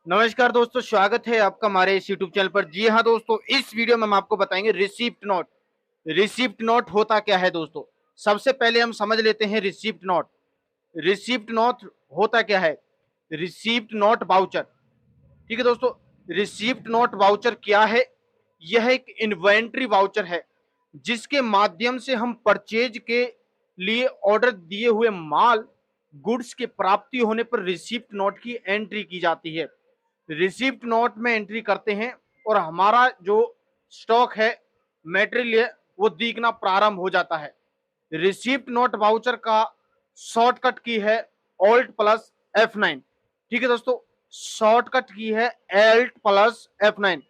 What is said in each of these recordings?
नमस्कार दोस्तों, स्वागत है आपका हमारे इस यूट्यूब चैनल पर। जी हाँ दोस्तों, इस वीडियो में हम आपको बताएंगे रिसिप्ट नोट। रिसिप्ट नोट होता क्या है दोस्तों? सबसे पहले हम समझ लेते हैं रिसिप्ट नोट। रिसिप्ट नोट होता क्या है? Receipt note voucher. ठीक है दोस्तों, रिसिप्ट नोट वाउचर क्या है? यह एक इन्वेंट्री वाउचर है जिसके माध्यम से हम परचेज के लिए ऑर्डर दिए हुए माल गुड्स के प्राप्ति होने पर रिसिप्ट नोट की एंट्री की जाती है। रिसिप्ट नोट में एंट्री करते हैं और हमारा जो स्टॉक है, मेटेरियल है, वो दिखना प्रारंभ हो जाता है। रिसिप्ट नोट वाउचर का शॉर्टकट की है Alt+F9। ठीक है दोस्तों, शॉर्टकट की है Alt+F9।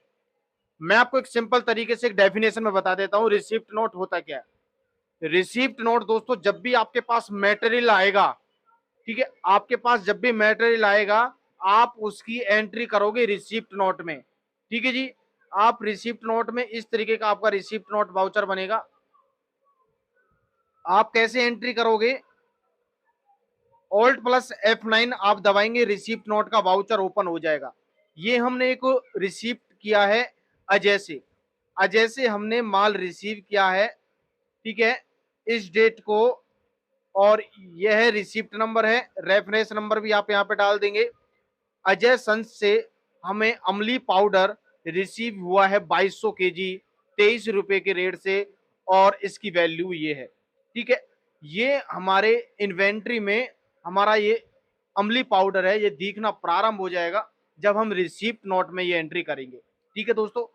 मैं आपको एक सिंपल तरीके से एक डेफिनेशन में बता देता हूं रिसिप्ट नोट होता क्या है। रिसिप्ट नोट दोस्तों, जब भी आपके पास मेटेरियल आएगा, ठीक है, आपके पास जब भी मेटेरियल आएगा, आप उसकी एंट्री करोगे रिसिप्ट नोट में। ठीक है जी, आप रिसिप्ट नोट में इस तरीके का आपका रिसिप्ट नोट वाउचर बनेगा। आप कैसे एंट्री करोगे? Alt+F9 आप दबाएंगे, रिसिप्ट नोट का वाउचर ओपन हो जाएगा। ये हमने एक रिसिप्ट किया है अजय से। अजय से हमने माल रिसीव किया है, ठीक है, इस डेट को। और यह है रिसिप्ट नंबर है, रेफरेंस नंबर भी आप यहाँ पे डाल देंगे। अजय संस से हमें अमली पाउडर रिसीव हुआ है 2200 केजी 23 रुपए के रेट से, और इसकी वैल्यू ये है। ठीक है, ये हमारे इन्वेंट्री में हमारा ये अमली पाउडर है, ये दिखना प्रारंभ हो जाएगा जब हम रिसिप्ट नोट में ये एंट्री करेंगे। ठीक है दोस्तों,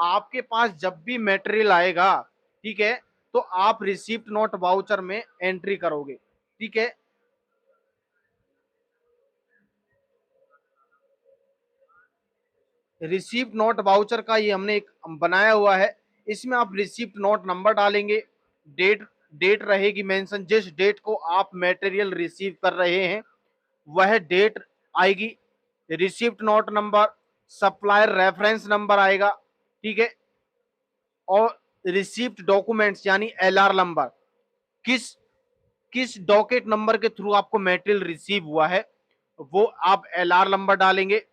आपके पास जब भी मटेरियल आएगा, ठीक है, तो आप रिसिप्ट नोट वाउचर में एंट्री करोगे। ठीक है, रिसिप्ट नोट वाउचर का ये हमने एक बनाया हुआ है। इसमें आप रिसिप्ट नोट नंबर डालेंगे, डेट डेट रहेगी मेंशन, जिस डेट को आप मटेरियल रिसीव कर रहे हैं वह डेट आएगी। Receipt note number, supplier reference number आएगा, ठीक है, और रिसिप्ट डॉक्यूमेंट्स यानी एलआर नंबर, किस किस डॉकेट नंबर के थ्रू आपको मटेरियल रिसीव हुआ है वो आप एलआर नंबर डालेंगे।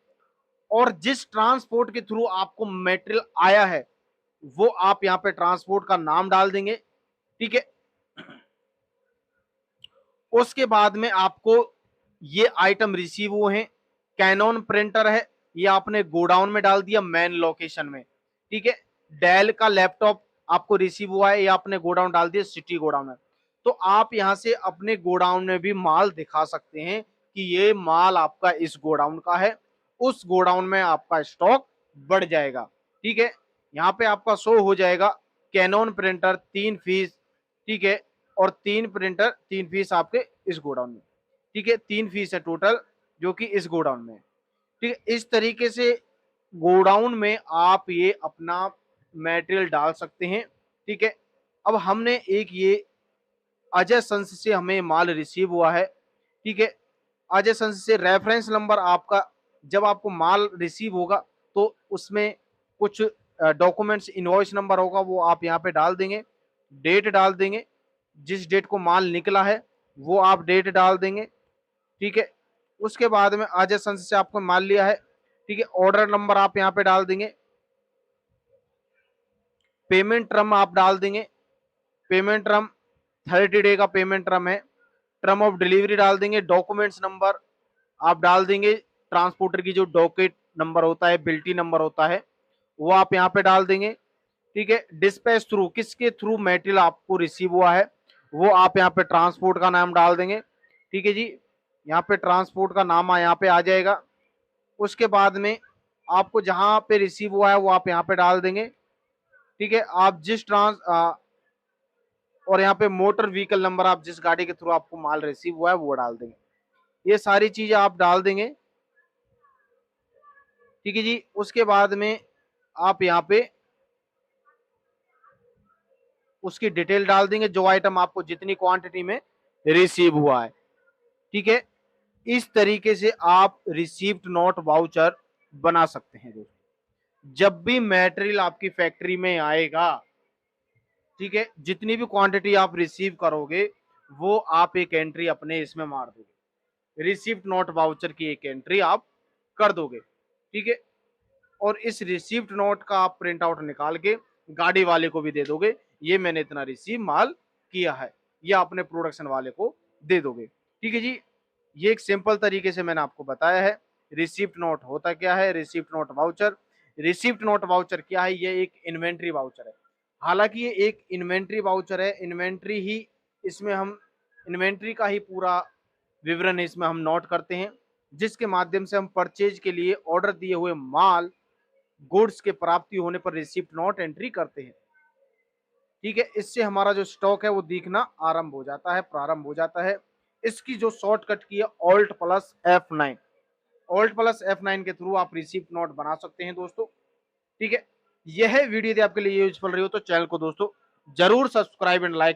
और जिस ट्रांसपोर्ट के थ्रू आपको मटेरियल आया है वो आप यहां पे ट्रांसपोर्ट का नाम डाल देंगे। ठीक है, उसके बाद में आपको ये आइटम रिसीव हुए हैं। कैनन प्रिंटर है, ये आपने गोडाउन में डाल दिया मेन लोकेशन में। ठीक है, डेल का लैपटॉप आपको रिसीव हुआ है, ये आपने गोडाउन डाल दिया सिटी गोडाउन में। तो आप यहां से अपने गोडाउन में भी माल दिखा सकते हैं कि ये माल आपका इस गोडाउन का है, उस गोडाउन में आपका स्टॉक बढ़ जाएगा। ठीक है, यहाँ पे आपका शो हो जाएगा कैनन प्रिंटर 3 फीस, ठीक है, और 3 पीस आपके इस गोडाउन में। ठीक है, 3 फीस है टोटल जो कि इस गोडाउन में। ठीक है, इस तरीके से गोडाउन में आप ये अपना मटेरियल डाल सकते हैं। ठीक है, अब हमने एक ये अजय संस से हमें माल रिसीव हुआ है। ठीक है, अजय संस से रेफरेंस नंबर आपका, जब आपको माल रिसीव होगा तो उसमें कुछ डॉक्यूमेंट्स इनवॉइस नंबर होगा, वो आप यहाँ पे डाल देंगे, डेट डाल देंगे, जिस डेट को माल निकला है वो आप डेट डाल देंगे। ठीक है, उसके बाद में अजय संस से आपको माल लिया है, ठीक है, ऑर्डर नंबर आप यहाँ पे डाल देंगे, पेमेंट टर्म आप डाल देंगे, पेमेंट टर्म 30 डे का पेमेंट टर्म है, टर्म ऑफ डिलीवरी डाल देंगे, डॉक्यूमेंट्स नंबर आप डाल देंगे, ट्रांसपोर्टर की जो डॉकेट नंबर होता है, बिल्टी नंबर होता है, वो आप यहाँ पे डाल देंगे। ठीक है, डिस्पैच थ्रू, किसके थ्रू मटेरियल आपको रिसीव हुआ है वो आप यहाँ पे ट्रांसपोर्ट का नाम डाल देंगे। ठीक है जी, यहाँ पे ट्रांसपोर्ट का नाम यहाँ पे आ जाएगा। उसके बाद में आपको जहां पे रिसीव हुआ है वो आप यहाँ पे डाल देंगे। ठीक है, आप जिस और यहाँ पे मोटर व्हीकल नंबर, आप जिस गाड़ी के थ्रू आपको माल रिसीव हुआ है वो डाल देंगे। ये सारी चीजें आप डाल देंगे। ठीक है जी, उसके बाद में आप यहाँ पे उसकी डिटेल डाल देंगे, जो आइटम आपको जितनी क्वांटिटी में रिसीव हुआ है। ठीक है, इस तरीके से आप रिसीव्ड नोट वाउचर बना सकते हैं दोस्तों। जब भी मटेरियल आपकी फैक्ट्री में आएगा, ठीक है, जितनी भी क्वांटिटी आप रिसीव करोगे वो आप एक एंट्री अपने इसमें मार दोगे, रिसीव्ड नोट वाउचर की एक एंट्री आप कर दोगे। ठीक है। और इस रिसिप्ट नोट का आप प्रिंट आउट निकाल के गाड़ी वाले को भी दे दोगे, ये मैंने इतना रिसीव माल किया है, ये अपने प्रोडक्शन वाले को दे दोगे। ठीक है जी, ये एक सिंपल तरीके से मैंने आपको बताया है। रिसिप्ट नोट होता क्या है, receipt note voucher. Receipt note voucher क्या है, ये एक इन्वेंट्री वाउचर है। हालांकि ये एक इन्वेंट्री वाउचर है, इन्वेंट्री ही इसमें हम इन्वेंट्री का ही पूरा विवरण इसमें हम नोट करते हैं, जिसके माध्यम से हम परचेज के लिए ऑर्डर दिए हुए माल गुड्स के प्राप्ति होने पर रिसिप्ट नोट एंट्री करते हैं। ठीक है, इससे हमारा जो स्टॉक है वो दिखना आरंभ हो जाता है, प्रारंभ हो जाता है। इसकी जो शॉर्टकट की है alt plus F9, alt plus F9 के थ्रू आप रिसिप्ट नोट बना सकते हैं दोस्तों। ठीक है, यह वीडियो यदि आपके लिए यूजफुल रही हो तो चैनल को दोस्तों जरूर सब्सक्राइब एंड लाइक